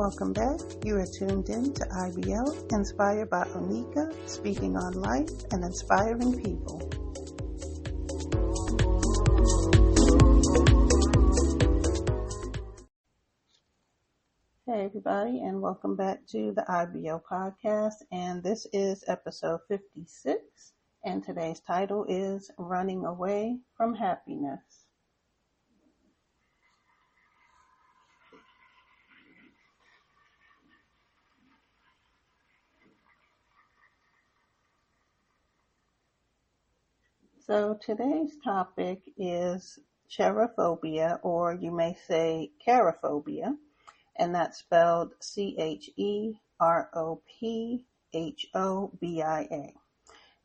Welcome back. You are tuned in to IBL, inspired by Onika, speaking on life and inspiring people. Hey everybody, and welcome back to the IBL podcast, and this is episode 56, and today's title is Running Away from Happiness. So today's topic is cherophobia, or you may say cherophobia, and that's spelled Cherophobia.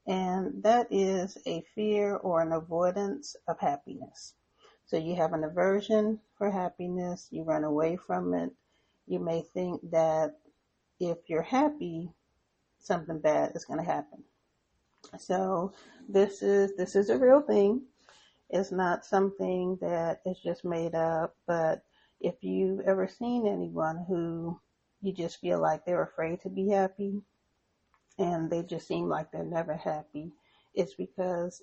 And that is a fear or an avoidance of happiness. So you have an aversion for happiness, you run away from it. You may think that if you're happy, something bad is going to happen. So this is a real thing. It's not something that is just made up, but if you've ever seen anyone who you just feel like they're afraid to be happy and they just seem like they're never happy, it's because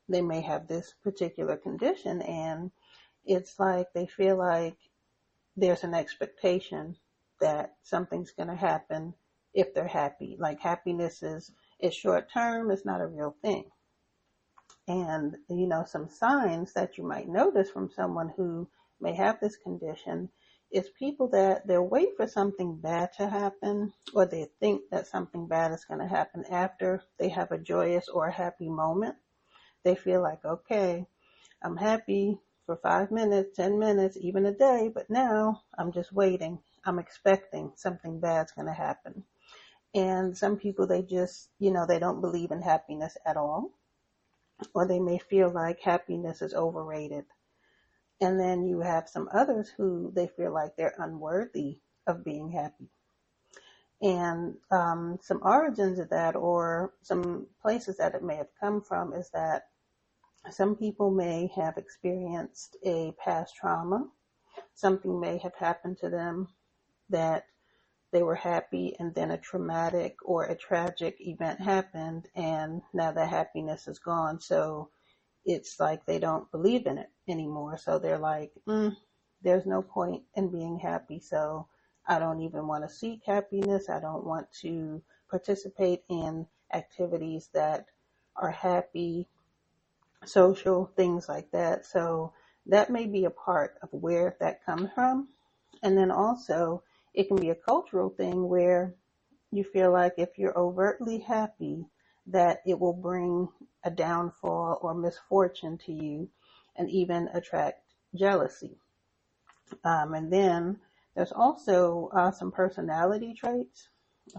they may have this particular condition, and it's like they feel like there's an expectation that something's going to happen if they're happy. Like happiness is short term, it's not a real thing. And, some signs that you might notice from someone who may have this condition is people that they'll wait for something bad to happen, or they think that something bad is going to happen after they have a joyous or a happy moment. They feel like, okay, I'm happy for 5 minutes, 10 minutes, even a day, but now I'm just waiting. I'm expecting something bad's going to happen. And some people, they just, they don't believe in happiness at all, or they may feel like happiness is overrated. And then you have some others who they feel like they're unworthy of being happy. And some origins of that, or some places that it may have come from, is that some people may have experienced a past trauma. Something may have happened to them that they were happy, and then a traumatic or a tragic event happened, and now that happiness is gone. So it's like they don't believe in it anymore. So they're like, there's no point in being happy. So I don't even want to seek happiness. I don't want to participate in activities that are happy, social, things like that. So that may be a part of where that comes from. And then also, it can be a cultural thing where you feel like if you're overtly happy, that it will bring a downfall or misfortune to you, and even attract jealousy. And then there's also some personality traits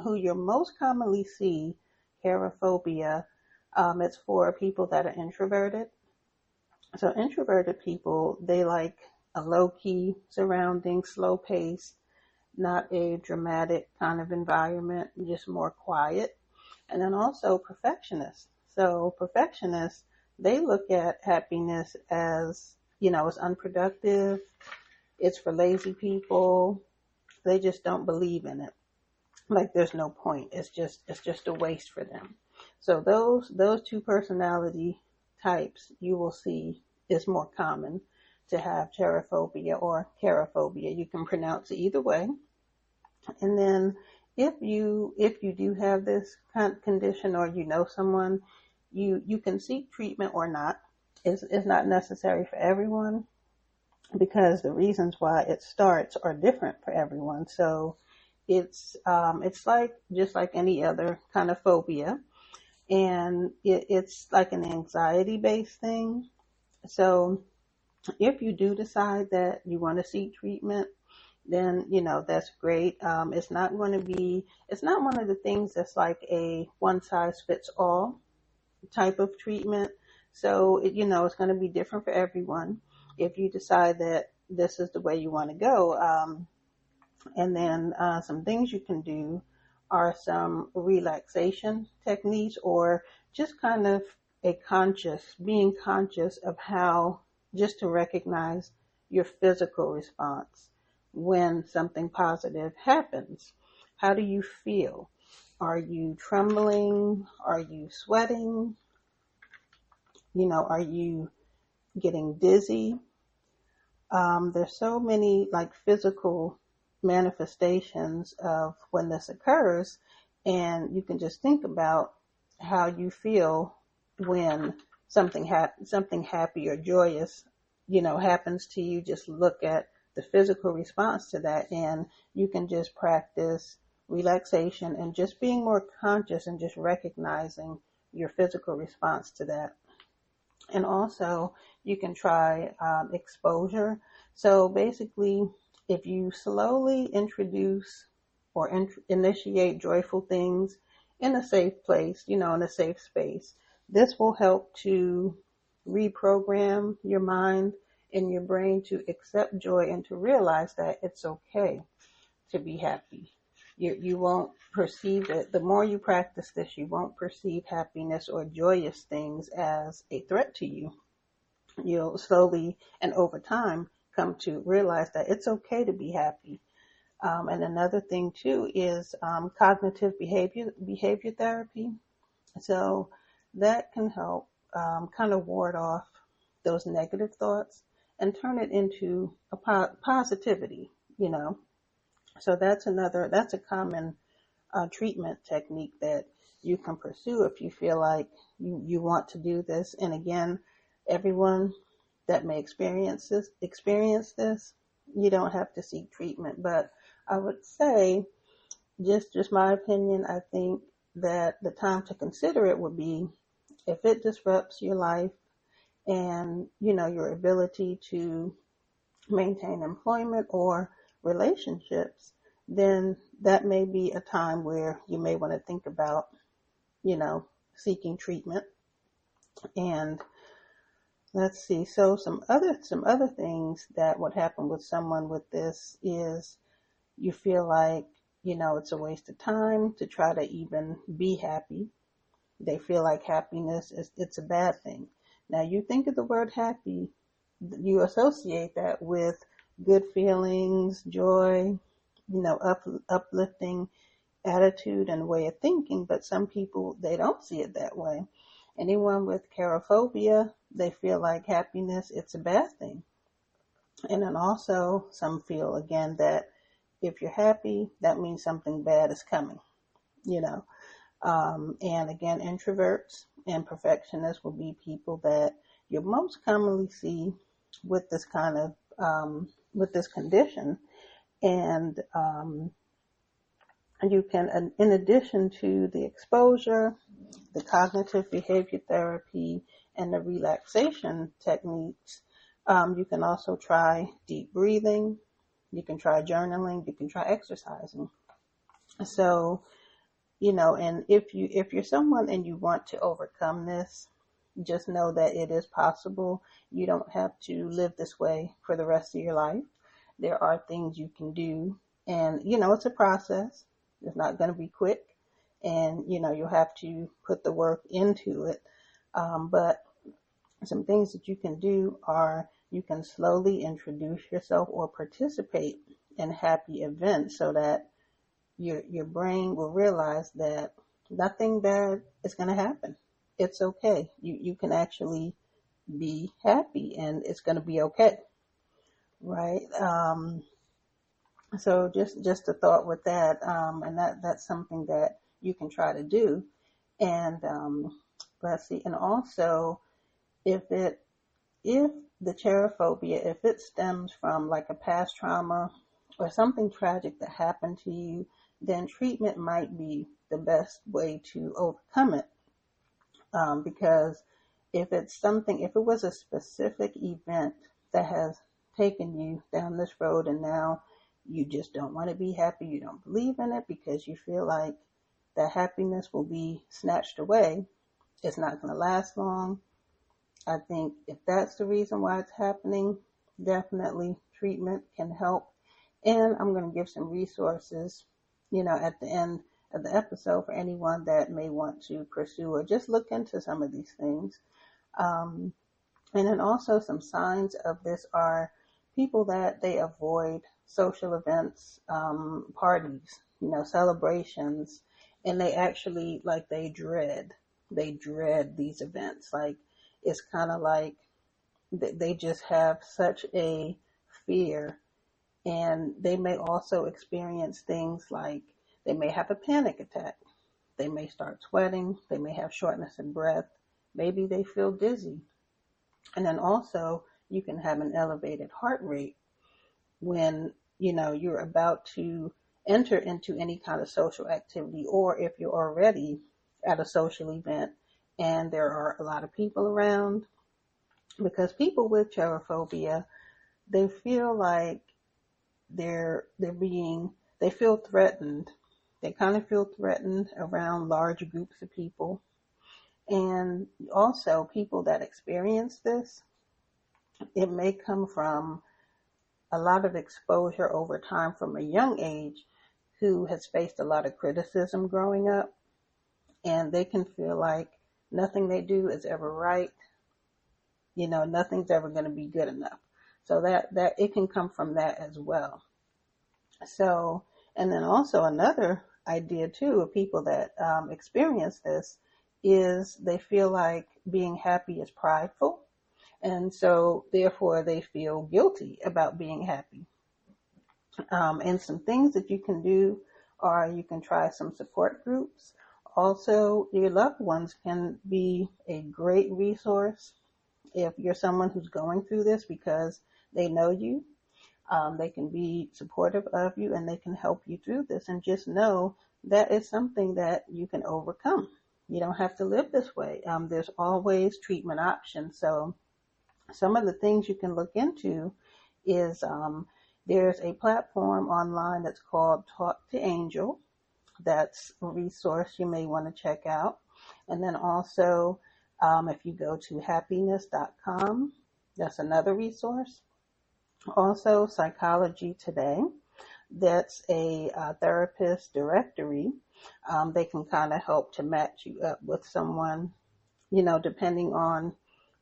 who you most commonly see cherophobia. It's for people that are introverted. So introverted people, they like a low-key surrounding, slow pace, not a dramatic kind of environment, just more quiet. And then also perfectionists. So perfectionists, they look at happiness as, it's unproductive, it's for lazy people, they just don't believe in it. Like there's no point. It's just a waste for them. So those two personality types you will see is more common to have cherophobia or cherophobia. You can pronounce it either way. And then if you do have this kind of condition, or someone, you can seek treatment or not. It's not necessary for everyone, because the reasons why it starts are different for everyone. So it's like just like any other kind of phobia, and it's like an anxiety-based thing. So if you do decide that you want to seek treatment, then, that's great. It's not one of the things that's like a one-size-fits-all type of treatment. So, it's going to be different for everyone if you decide that this is the way you want to go. And then some things you can do are some relaxation techniques, or just kind of being conscious of how, just to recognize your physical response. when something positive happens? How do you feel? Are you trembling? Are you sweating? Are you getting dizzy? There's so many like physical manifestations of when this occurs, and you can just think about how you feel when something happy or joyous, happens to you. Just look at the physical response to that, and you can just practice relaxation and just being more conscious and just recognizing your physical response to that. And also, you can try exposure. So basically, if you slowly introduce or initiate joyful things in a safe place, in a safe space, this will help to reprogram your mind and your brain to accept joy and to realize that it's okay to be happy. You won't perceive it. The more you practice this, you won't perceive happiness or joyous things as a threat to you. You'll slowly and over time come to realize that it's okay to be happy. And another thing too is cognitive behavior therapy. So that can help kind of ward off those negative thoughts and turn it into a positivity, So that's a common treatment technique that you can pursue if you feel like you want to do this. And again, everyone that may experience this, you don't have to seek treatment. But I would say, just my opinion, I think that the time to consider it would be if it disrupts your life and, your ability to maintain employment or relationships, then that may be a time where you may want to think about, seeking treatment. And let's see. So some other things that would happen with someone with this is you feel like, it's a waste of time to try to even be happy. They feel like happiness it's a bad thing. Now you think of the word happy, you associate that with good feelings, joy, uplifting attitude and way of thinking, but some people, they don't see it that way. Anyone with cherophobia, they feel like happiness, it's a bad thing. And then also some feel again that if you're happy, that means something bad is coming, you know. And again, introverts and perfectionists will be people that you most commonly see with this kind of, with this condition. And you can, in addition to the exposure, the cognitive behavior therapy, and the relaxation techniques, you can also try deep breathing. You can try journaling. You can try exercising. So, and if you're someone and you want to overcome this, just know that it is possible. You don't have to live this way for the rest of your life. There are things you can do, and it's a process. It's not going to be quick, and you'll have to put the work into it. But some things that you can do are you can slowly introduce yourself or participate in happy events so that your brain will realize that nothing bad is going to happen. It's okay. You can actually be happy and it's going to be okay. Right. So just a thought with that. And that's something that you can try to do. And, let's see. And also if the cherophobia, if it stems from like a past trauma or something tragic that happened to you, then treatment might be the best way to overcome it. Because if it was a specific event that has taken you down this road and now you just don't want to be happy, you don't believe in it because you feel like that happiness will be snatched away, it's not going to last long. I think if that's the reason why it's happening, definitely treatment can help. And I'm going to give some resources, at the end of the episode for anyone that may want to pursue or just look into some of these things. And then also some signs of this are people that they avoid social events, parties, celebrations, and they actually, like, they dread these events. Like, it's kind of like they just have such a fear, and they may also experience things like they may have a panic attack. They may start sweating. They may have shortness of breath. Maybe they feel dizzy. And then also you can have an elevated heart rate when, you're about to enter into any kind of social activity, or if you're already at a social event and there are a lot of people around. Because people with cherophobia, they feel like they feel threatened. They kind of feel threatened around large groups of people. And also people that experience this, it may come from a lot of exposure over time from a young age, who has faced a lot of criticism growing up, and they can feel like nothing they do is ever right. Nothing's ever going to be good enough. So that it can come from that as well. So, and then also another idea too of people that experience this is they feel like being happy is prideful. And so therefore they feel guilty about being happy. And some things that you can do are you can try some support groups. Also, your loved ones can be a great resource if you're someone who's going through this, because they know you. They can be supportive of you, and they can help you through this. And just know that is something that you can overcome. You don't have to live this way. There's always treatment options. So some of the things you can look into is there's a platform online that's called Talk to Angel. That's a resource you may want to check out. And then also, if you go to happiness.com, that's another resource. Also, Psychology Today, that's a therapist directory. They can kind of help to match you up with someone, depending on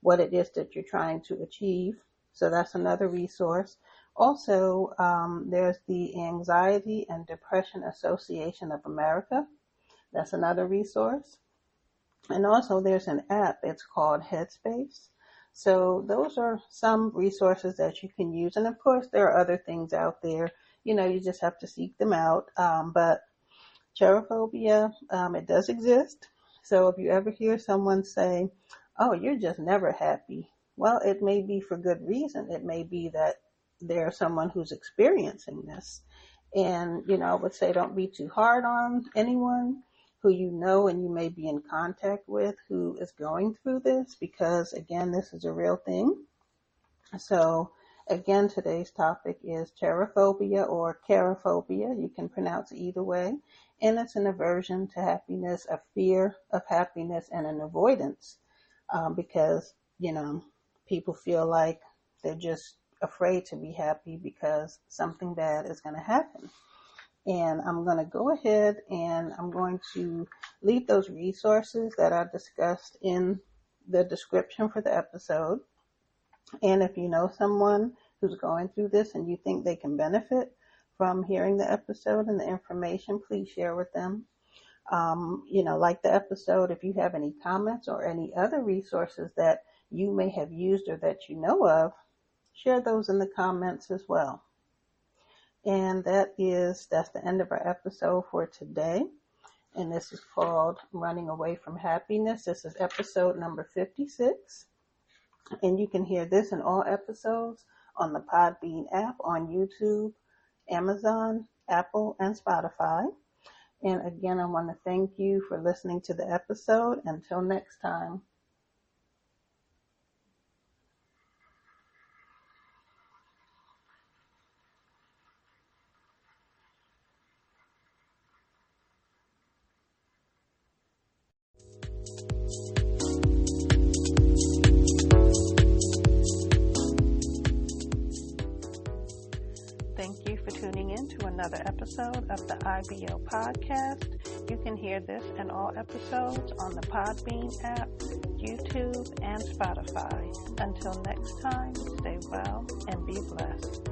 what it is that you're trying to achieve. So that's another resource. Also, there's the Anxiety and Depression Association of America. That's another resource. And also there's an app, it's called Headspace. So those are some resources that you can use. And of course, there are other things out there. You just have to seek them out. But cherophobia, it does exist. So if you ever hear someone say, oh, you're just never happy, well, it may be for good reason. It may be that there's someone who's experiencing this. And, I would say don't be too hard on anyone who you know and you may be in contact with who is going through this, because again, this is a real thing. So again, today's topic is cherophobia or cherophobia. You can pronounce it either way. And it's an aversion to happiness, a fear of happiness, and an avoidance, because, people feel like they're just afraid to be happy because something bad is going to happen. And I'm going to go ahead and I'm going to leave those resources that I discussed in the description for the episode. And if you know someone who's going through this and you think they can benefit from hearing the episode and the information, please share with them. Like the episode, if you have any comments or any other resources that you may have used or that you know of, share those in the comments as well. And that's the end of our episode for today. And this is called Running Away from Happiness. This is episode number 56. And you can hear this and all episodes on the Podbean app, on YouTube, Amazon, Apple, and Spotify. And again, I want to thank you for listening to the episode. Until next time. Thank you for tuning in to another episode of the IBO podcast. You can hear this and all episodes on the Podbean app, YouTube, and Spotify. Until next time, stay well and be blessed.